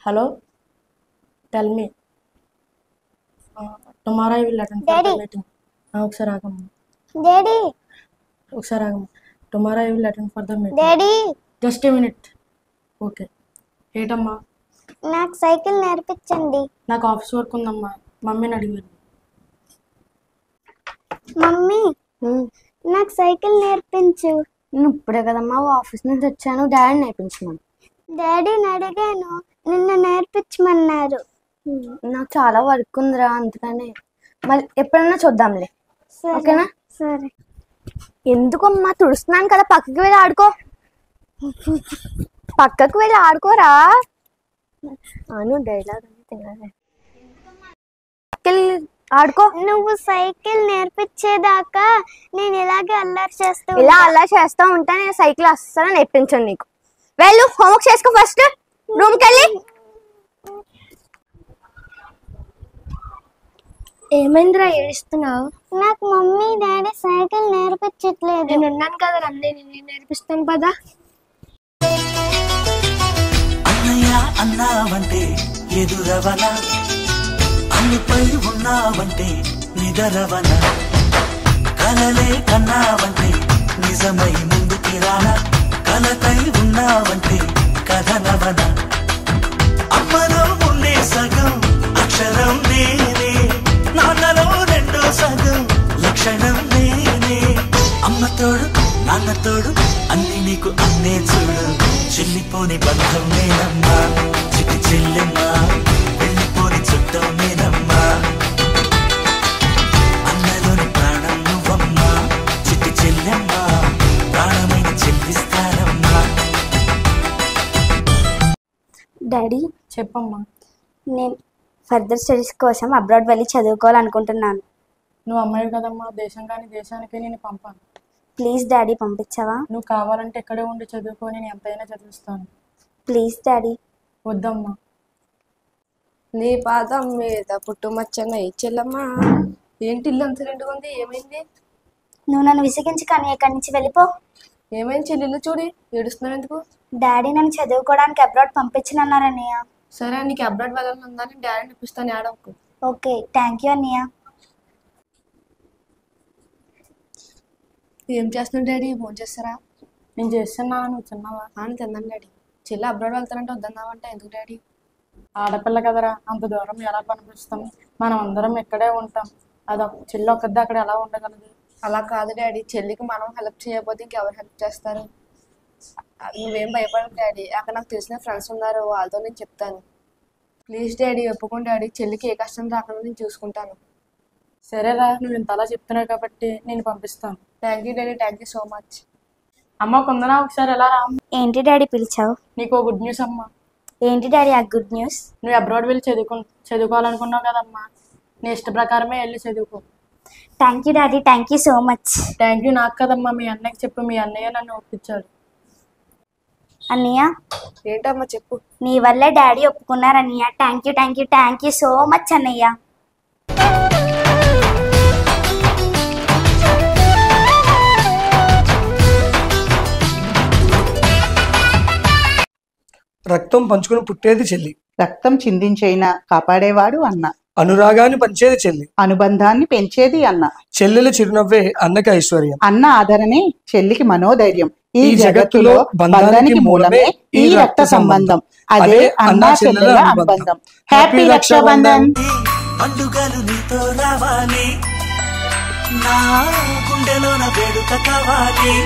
Hello, tell me. Tomorrow I will attend for the meeting. ఒకసారి ఆగమ్మ. Daddy. ఒకసారి ఆగమ్మ. Tomorrow I will attend for the meeting. Daddy. Just a minute. Okay. ఏంటమ్మా? నాకు cycle నేర్పించండి. నాకు office work ఉందమ్మా. మమ్మీని అడిగాను. మమ్మీ నాకు సైకిల్ నేర్పించు. నేను ఇప్పుడే కదమ్మా ఆఫీస్ నుంచి వచ్చాను, డాడీ నేర్పించమని. డాడీని అడిగాను, నిన్న నేర్పించమన్నారు. నాకు చాలా వర్క్ ఉందిరా, అందుకని మళ్ళీ ఎప్పుడన్నా చూద్దాంలే. ఓకేనా? సరే. ఎందుకమ్మా తుడుస్తున్నాను కదా, పక్కకి వెళ్ళి ఆడుకో. పక్కకు వెళ్ళి ఆడుకోరా. అను డైలాగ్ తినాలి. ఆడుకో. నువ్వు సైకిల్ నేర్పించేదాకా నేను ఇలాగే అల్లరి చేస్తూ ఇలా అలా చేస్తా ఉంటా. నేను సైకిల్ అస్సలు నేర్పించాను నీకు. వెళ్ళు హోంవర్క్ చేసుకో, ఫస్ట్ రూమ్కి వెళ్ళి. ఏమైందిరా ఏడుస్తున్నావు? నాకు మమ్మీ డాడీ సైకిల్ నేర్పించట్లేదు. నేను ఉన్నాను కదా రండి, నేను నేర్పిస్తాను పదా. అన్నయ్య అన్నావంటే ఎదురవన, అన్నిపై ఉన్నావంటే నిదరవన, కలలే కన్నావంటే నిజమై ముందుకి రాన, కలతై ఉన్నావంటే కథనవన. అమ్మలో ఉండే సగం అక్షరం నేనే, నాన్నలో రెండో సగం లక్షణం నేనే. అమ్మతోడు నాన్నతోడు అన్ని నీకు అన్నే చూడు, చెల్లిపోని బంధం నేనమ్మా, చిటి చెల్లెమ్మా, వెళ్ళిపోని చుట్టం నేనమ్మా. అన్నలోని ప్రాణం నువ్వమ్మా, చిటి చెల్లెమ్మా, ప్రాణమైన చెల్లిస్తానమ్మా. డాడీ చెప్పమ్మా. నేను ఫర్దర్ స్టడీస్ కోసం అబ్రాడ్ వెళ్ళి చదువుకోవాలనుకుంటున్నాను. నువ్వు అమ్మాయి కదమ్మా, దేశం కానీ దేశానికి నేను పంపాను. ప్లీజ్ డాడీ పంపించవా? నువ్వు కావాలంటే ఇక్కడే ఉండి చదువుకొని నేను ఎంతైనా చదివిస్తాను. Please daddy. వద్దమ్మా. నీ పాదం మీద పుట్టుమచ్చన చెల్లమ్మా. ఏంటి ఇల్లు అంత రెండుగా ఉంది, ఏమైంది? నువ్వు నన్ను విసిగించి కానీ ఎక్కడి నుంచి వెళ్ళిపో. ఏమైంది చెల్లెళ్ళు చూడి ఏడుస్తున్నావు ఎందుకు? డాడీ నన్ను చదువుకోవడానికి అబ్రాడ్ పంపించనన్నారు అన్నయ్య. సరే నీకు అబ్రాడ్ వెళ్ళాలని ఉందని డాడీ ఇప్పిస్తాను ఆడకు. ఓకే, థ్యాంక్ యూ అన్నయ్య. ఏం చేస్తున్నావు డాడీ? ఫోన్ చేస్తారా? నేను చేస్తున్నా, నువ్వు చిన్నవా? అని తిన్నాను డాడీ. చెల్లి అబ్రాడ్ వెళ్తానంటే వద్దన్నావంటే ఎందుకు డాడీ? ఆడపిల్ల కదరా, అంత దూరం ఎలా కనిపిస్తాం? మనం అందరం ఇక్కడే ఉంటాం. చెల్లి ఒక్కద్ది అక్కడ ఎలా ఉండగలదు? అలా కాదు డాడీ, చెల్లికి మనం హెల్ప్ చేయకపోతే ఇంకెవరు హెల్ప్ చేస్తారు? నువ్వేం భయపడకు డాడీ, అక్కడ నాకు తెలిసిన ఫ్రెండ్స్ ఉన్నారు, వాళ్ళతో నేను చెప్తాను. ప్లీజ్ డాడీ ఒప్పుకోండి డాడీ, చెల్లికి ఏ కష్టం రాకుండా నేను చూసుకుంటాను. సరేరా, నువ్వు ఇంతలా చెప్తున్నావు కాబట్టి నేను పంపిస్తాను. Thank you daddy, thank you so much. అమ్మ కొందనా ఒకసారి ఎలా రా. ఏంటి డాడీ పిలిచావు? నీకు గుడ్ న్యూస్ అమ్మా. ఏంటి డాడీ ఆ గుడ్ న్యూస్? నువ్వు అబ్రాడ్ వెళ్ళి చదువుకోవాలనుకున్నావు కదమ్మా, నీ ఇష్ట ప్రకారమే వెళ్ళి చదువుకో. Thank you daddy, thank you so much. Thank you నాకు కదమ్మా, మీ అన్నయ్యకి చెప్పు, మీ అన్నయ్య నన్ను ఒప్పించాడు. అన్నయ్య ఏంటమ్మా చెప్పు. నీ వల్లే డాడీ ఒప్పుకున్నారు అన్నయ్య. Thank you thank you thank you so much అన్నయ్య. రక్తం పంచుకుని పుట్టేది చెల్లి, రక్తం చిందించైనా కాపాడేవాడు అన్న, అనురాగాన్ని పంచేది చెల్లి, అనుబంధాన్ని పెంచేది అన్న, చెల్లెల చిరునవ్వే అన్నకి ఐశ్వర్యం, అన్న ఆదరణే చెల్లికి మనోధైర్యం. ఈ జగత్తులో బంధానికి మూలమే ఈ రక్త సంబంధం, అదే అన్నా చెల్లెల అనుబంధం. హ్యాపీ రక్షాబంధన్. పండుగలు నీతో రావాలి, నా గుండెలోన వేడుక కావాలి.